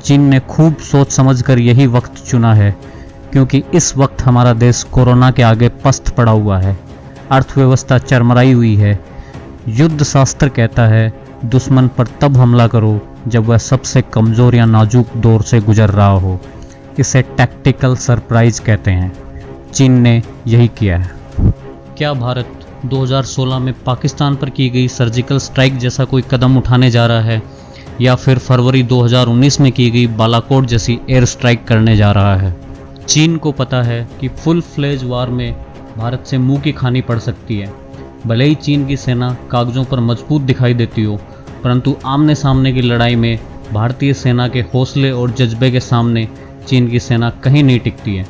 चीन ने खूब सोच समझकर यही वक्त चुना है, क्योंकि इस वक्त हमारा देश कोरोना के आगे पस्त पड़ा हुआ है। अर्थव्यवस्था चरमराई हुई है। युद्ध शास्त्र कहता है दुश्मन पर तब हमला करो जब वह सबसे कमज़ोर या नाजुक दौर से गुजर रहा हो। इसे टैक्टिकल सरप्राइज कहते हैं। चीन ने यही किया है। क्या भारत 2016 में पाकिस्तान पर की गई सर्जिकल स्ट्राइक जैसा कोई कदम उठाने जा रहा है, या फिर फरवरी 2019 में की गई बालाकोट जैसी एयर स्ट्राइक करने जा रहा है? चीन को पता है कि फुल फ्लेज वार में भारत से मुंह की खानी पड़ सकती है। भले ही चीन की सेना कागजों पर मजबूत दिखाई देती हो, परंतु आमने सामने की लड़ाई में भारतीय सेना के हौसले और जज्बे के सामने चीन की सेना कहीं नहीं टिकती है।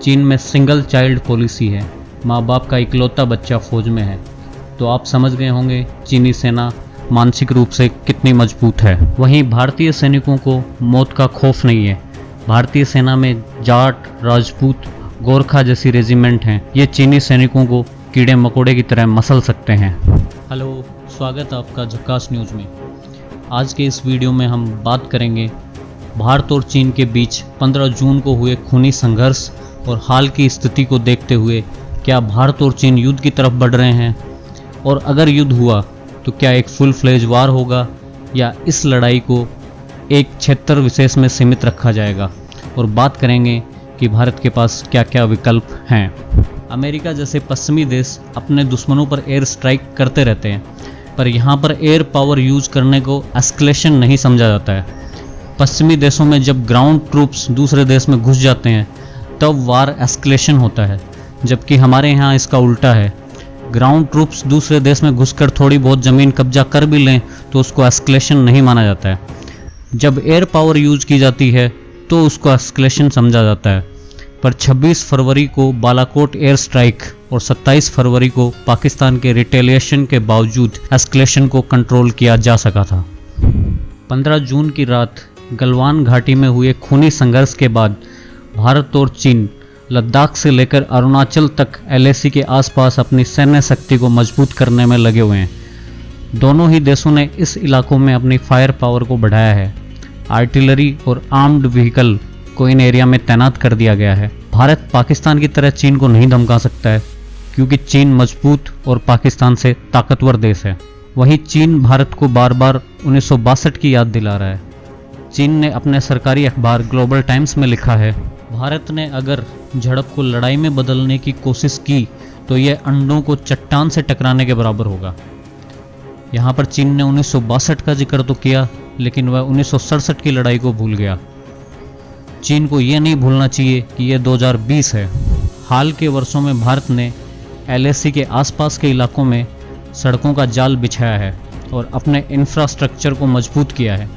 चीन में सिंगल चाइल्ड पॉलिसी है। माँ बाप का इकलौता बच्चा फौज में है। तो आप समझ गए होंगे चीनी सेना मानसिक रूप से कितनी मजबूत है। वहीं भारतीय सैनिकों को मौत का खौफ नहीं है। भारतीय सेना में जाट, राजपूत, गोरखा जैसी रेजिमेंट हैं। ये चीनी सैनिकों को कीड़े मकोड़े की तरह मसल सकते हैं। हेलो, स्वागत है आपका झक्कास न्यूज़ में। आज के इस वीडियो में हम बात करेंगे भारत और चीन के बीच 15 जून को हुए खूनी संघर्ष और हाल की स्थिति को देखते हुए क्या भारत और चीन युद्ध की तरफ बढ़ रहे हैं, और अगर युद्ध हुआ तो क्या एक फुल फ्लेज वार होगा या इस लड़ाई को एक क्षेत्र विशेष में सीमित रखा जाएगा। और बात करेंगे कि भारत के पास क्या क्या विकल्प हैं। अमेरिका जैसे पश्चिमी देश अपने दुश्मनों पर एयर स्ट्राइक करते रहते हैं, पर यहाँ पर एयर पावर यूज करने को एस्केलेशन नहीं समझा जाता है। पश्चिमी देशों में जब ग्राउंड ट्रूप्स दूसरे देश में घुस जाते हैं तब वार एस्केलेशन होता है, जबकि हमारे यहाँ इसका उल्टा है। ग्राउंड ट्रूप्स दूसरे देश में घुसकर थोड़ी बहुत ज़मीन कब्जा कर भी लें तो उसको एस्केलेशन नहीं माना जाता है। जब एयर पावर यूज की जाती है तो उसको एस्केलेशन समझा जाता है। पर 26 फरवरी को बालाकोट एयर स्ट्राइक और 27 फरवरी को पाकिस्तान के रिटेलिएशन के बावजूद एस्केलेशन को कंट्रोल किया जा सका था। 15 जून की रात गलवान घाटी में हुए खूनी संघर्ष के बाद भारत और चीन लद्दाख से लेकर अरुणाचल तक LAC के आसपास अपनी सैन्य शक्ति को मजबूत करने में लगे हुए हैं। दोनों ही देशों ने इस इलाकों में अपनी फायर पावर को बढ़ाया है। आर्टिलरी और आर्म्ड व्हीकल को इन एरिया में तैनात कर दिया गया है। भारत पाकिस्तान की तरह चीन को नहीं धमका सकता है, क्योंकि चीन मजबूत और पाकिस्तान से ताकतवर देश है। वहीं चीन भारत को बार बार 1962 की याद दिला रहा है। चीन ने अपने सरकारी अखबार ग्लोबल टाइम्स में लिखा है, भारत ने अगर झड़प को लड़ाई में बदलने की कोशिश की तो यह अंडों को चट्टान से टकराने के बराबर होगा। यहाँ पर चीन ने 1962 का जिक्र तो किया, लेकिन वह 1967 की लड़ाई को भूल गया। चीन को यह नहीं भूलना चाहिए कि यह 2020 है। हाल के वर्षों में भारत ने LAC के आसपास के इलाकों में सड़कों का जाल बिछाया है और अपने इंफ्रास्ट्रक्चर को मजबूत किया है।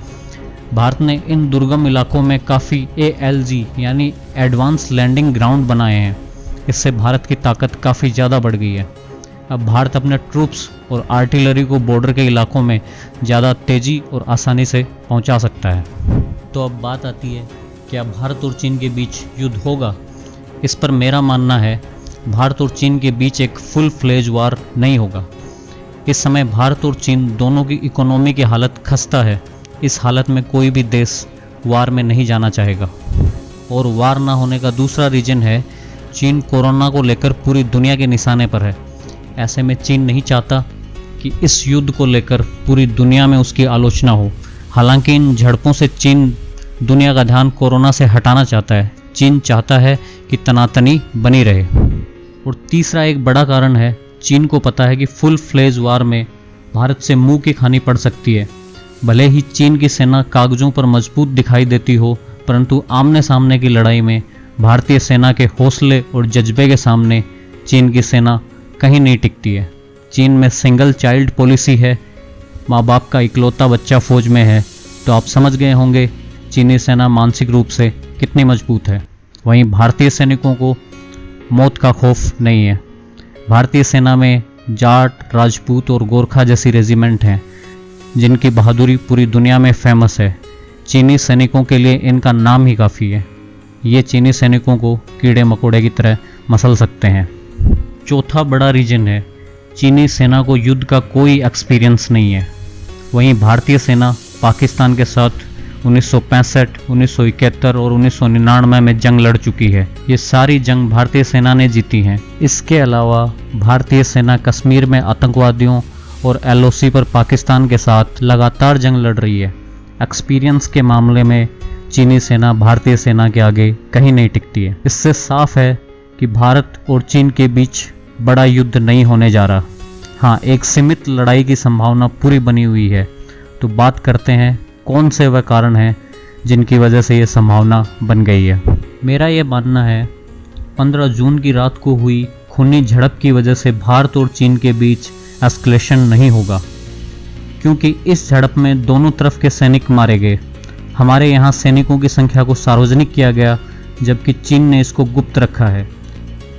भारत ने इन दुर्गम इलाकों में काफ़ी ALG यानी एडवांस लैंडिंग ग्राउंड बनाए हैं। इससे भारत की ताकत काफ़ी ज़्यादा बढ़ गई है। अब भारत अपने ट्रूप्स और आर्टिलरी को बॉर्डर के इलाकों में ज़्यादा तेज़ी और आसानी से पहुंचा सकता है। तो अब बात आती है, क्या भारत और चीन के बीच युद्ध होगा? इस पर मेरा मानना है भारत और चीन के बीच एक फुल फ्लेज वार नहीं होगा। इस समय भारत और चीन दोनों की इकोनॉमी की हालत खस्ता है। इस हालत में कोई भी देश वार में नहीं जाना चाहेगा। और वार ना होने का दूसरा रीज़न है, चीन कोरोना को लेकर पूरी दुनिया के निशाने पर है। ऐसे में चीन नहीं चाहता कि इस युद्ध को लेकर पूरी दुनिया में उसकी आलोचना हो। हालांकि इन झड़पों से चीन दुनिया का ध्यान कोरोना से हटाना चाहता है। चीन चाहता है कि तनातनी बनी रहे। और तीसरा एक बड़ा कारण है, चीन को पता है कि फुल फ्लेज वार में भारत से मुंह की खानी पड़ सकती है। भले ही चीन की सेना कागजों पर मजबूत दिखाई देती हो, परंतु आमने सामने की लड़ाई में भारतीय सेना के हौसले और जज्बे के सामने चीन की सेना कहीं नहीं टिकती है। चीन में सिंगल चाइल्ड पॉलिसी है। माँ बाप का इकलौता बच्चा फौज में है। तो आप समझ गए होंगे चीनी सेना मानसिक रूप से कितनी मजबूत है। वहीं भारतीय सैनिकों को मौत का खौफ नहीं है। भारतीय सेना में जाट, राजपूत और गोरखा जैसी रेजिमेंट हैं, जिनकी बहादुरी पूरी दुनिया में फेमस है। चीनी सैनिकों के लिए इनका नाम ही काफ़ी है। ये चीनी सैनिकों को कीड़े मकोड़े की तरह मसल सकते हैं। चौथा बड़ा रीजन है, चीनी सेना को युद्ध का कोई एक्सपीरियंस नहीं है। वहीं भारतीय सेना पाकिस्तान के साथ 1965, 1971 और 1999 में जंग लड़ चुकी है। ये सारी जंग भारतीय सेना ने जीती हैं। इसके अलावा भारतीय सेना कश्मीर में आतंकवादियों और LOC पर पाकिस्तान के साथ लगातार जंग लड़ रही है। एक्सपीरियंस के मामले में चीनी सेना भारतीय सेना के आगे कहीं नहीं टिकती है। इससे साफ है कि भारत और चीन के बीच बड़ा युद्ध नहीं होने जा रहा। हाँ, एक सीमित लड़ाई की संभावना पूरी बनी हुई है। तो बात करते हैं कौन से वह कारण हैं जिनकी वजह से ये संभावना बन गई है। मेरा ये मानना है 15 जून की रात को हुई खूनी झड़प की वजह से भारत और चीन के बीच एस्केलेशन नहीं होगा, क्योंकि इस झड़प में दोनों तरफ के सैनिक मारे गए। हमारे यहाँ सैनिकों की संख्या को सार्वजनिक किया गया, जबकि चीन ने इसको गुप्त रखा है।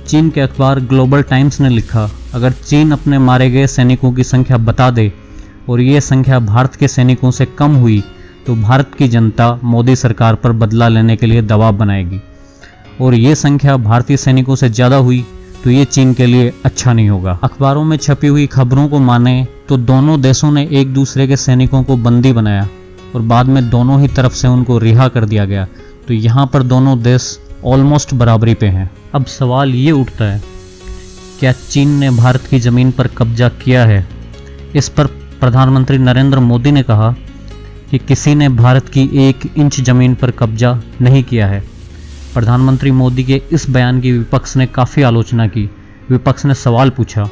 चीन के अखबार ग्लोबल टाइम्स ने लिखा, अगर चीन अपने मारे गए सैनिकों की संख्या बता दे और ये संख्या भारत के सैनिकों से कम हुई तो भारत की जनता मोदी सरकार पर बदला लेने के लिए दबाव बनाएगी, और ये संख्या भारतीय सैनिकों से ज़्यादा हुई तो ये चीन के लिए अच्छा नहीं होगा। अखबारों में छपी हुई खबरों को माने तो दोनों देशों ने एक दूसरे के सैनिकों को बंदी बनाया और बाद में दोनों ही तरफ से उनको रिहा कर दिया गया। तो यहाँ पर दोनों देश ऑलमोस्ट बराबरी पे हैं। अब सवाल ये उठता है, क्या चीन ने भारत की ज़मीन पर कब्जा किया है? इस पर प्रधानमंत्री नरेंद्र मोदी ने कहा कि किसी ने भारत की 1 इंच ज़मीन पर कब्जा नहीं किया है। प्रधानमंत्री मोदी के इस बयान की विपक्ष ने काफ़ी आलोचना की। विपक्ष ने सवाल पूछा,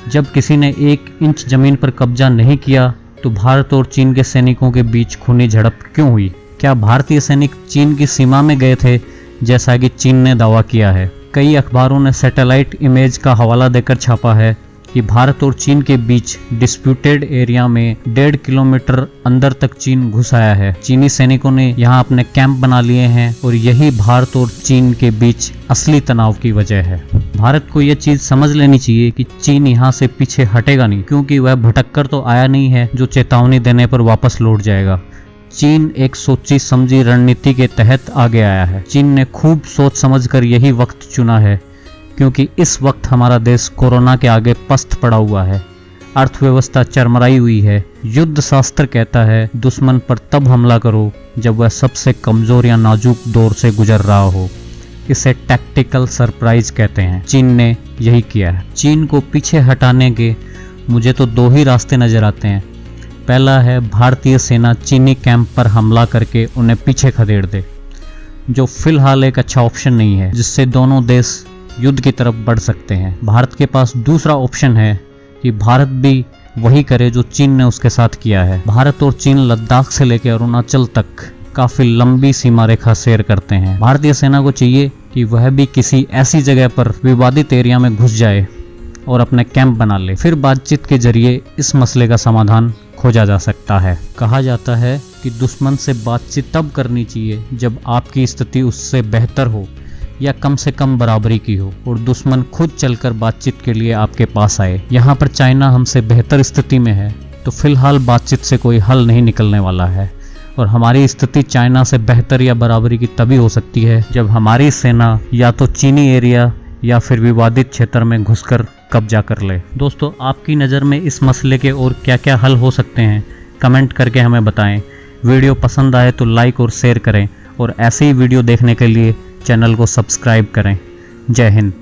जब किसी ने 1 इंच ज़मीन पर कब्जा नहीं किया तो भारत और चीन के सैनिकों के बीच खूनी झड़प क्यों हुई? क्या भारतीय सैनिक चीन की सीमा में गए थे, जैसा कि चीन ने दावा किया है? कई अखबारों ने सैटेलाइट इमेज का हवाला देकर छापा है कि भारत और चीन के बीच डिस्प्यूटेड एरिया में 1.5 किलोमीटर अंदर तक चीन घुस आया है। चीनी सैनिकों ने यहाँ अपने कैंप बना लिए हैं और यही भारत और चीन के बीच असली तनाव की वजह है। भारत को यह चीज समझ लेनी चाहिए कि चीन यहाँ से पीछे हटेगा नहीं, क्योंकि वह भटक कर तो आया नहीं है जो चेतावनी देने पर वापस लौट जाएगा। चीन एक सोची समझी रणनीति के तहत आगे आया है। चीन ने खूब सोच समझकर यही वक्त चुना है, क्योंकि इस वक्त हमारा देश कोरोना के आगे पस्त पड़ा हुआ है। अर्थव्यवस्था चरमराई हुई है। युद्ध शास्त्र कहता है दुश्मन पर तब हमला करो जब वह सबसे कमजोर या नाजुक दौर से गुजर रहा हो। इसे टैक्टिकल सरप्राइज कहते हैं। चीन ने यही किया है। चीन को पीछे हटाने के मुझे तो 2 ही रास्ते नजर आते हैं। पहला है भारतीय सेना चीनी कैंप पर हमला करके उन्हें पीछे खदेड़ दे, जो फिलहाल एक अच्छा ऑप्शन नहीं है, जिससे दोनों देश युद्ध की तरफ बढ़ सकते हैं। भारत के पास दूसरा ऑप्शन है कि भारत भी वही करे जो चीन ने उसके साथ किया है। भारत और चीन लद्दाख से लेकर अरुणाचल तक काफी लंबी सीमा रेखा शेयर करते हैं। भारतीय सेना को चाहिए कि वह भी किसी ऐसी जगह पर विवादित एरिया में घुस जाए और अपने कैंप बना ले। फिर बातचीत के जरिए इस मसले का समाधान खोजा जा सकता है। कहा जाता है कि दुश्मन से बातचीत तब करनी चाहिए जब आपकी स्थिति उससे बेहतर हो या कम से कम बराबरी की हो और दुश्मन खुद चलकर बातचीत के लिए आपके पास आए। यहाँ पर चाइना हमसे बेहतर स्थिति में है, तो फिलहाल बातचीत से कोई हल नहीं निकलने वाला है, और हमारी स्थिति चाइना से बेहतर या बराबरी की तभी हो सकती है जब हमारी सेना या तो चीनी एरिया या फिर विवादित क्षेत्र में घुसकर कब्जा कर ले। दोस्तों, आपकी नज़र में इस मसले के और क्या क्या हल हो सकते हैं, कमेंट करके हमें बताएं। वीडियो पसंद आए तो लाइक और शेयर करें, और ऐसे ही वीडियो देखने के लिए चैनल को सब्सक्राइब करें। जय हिंद।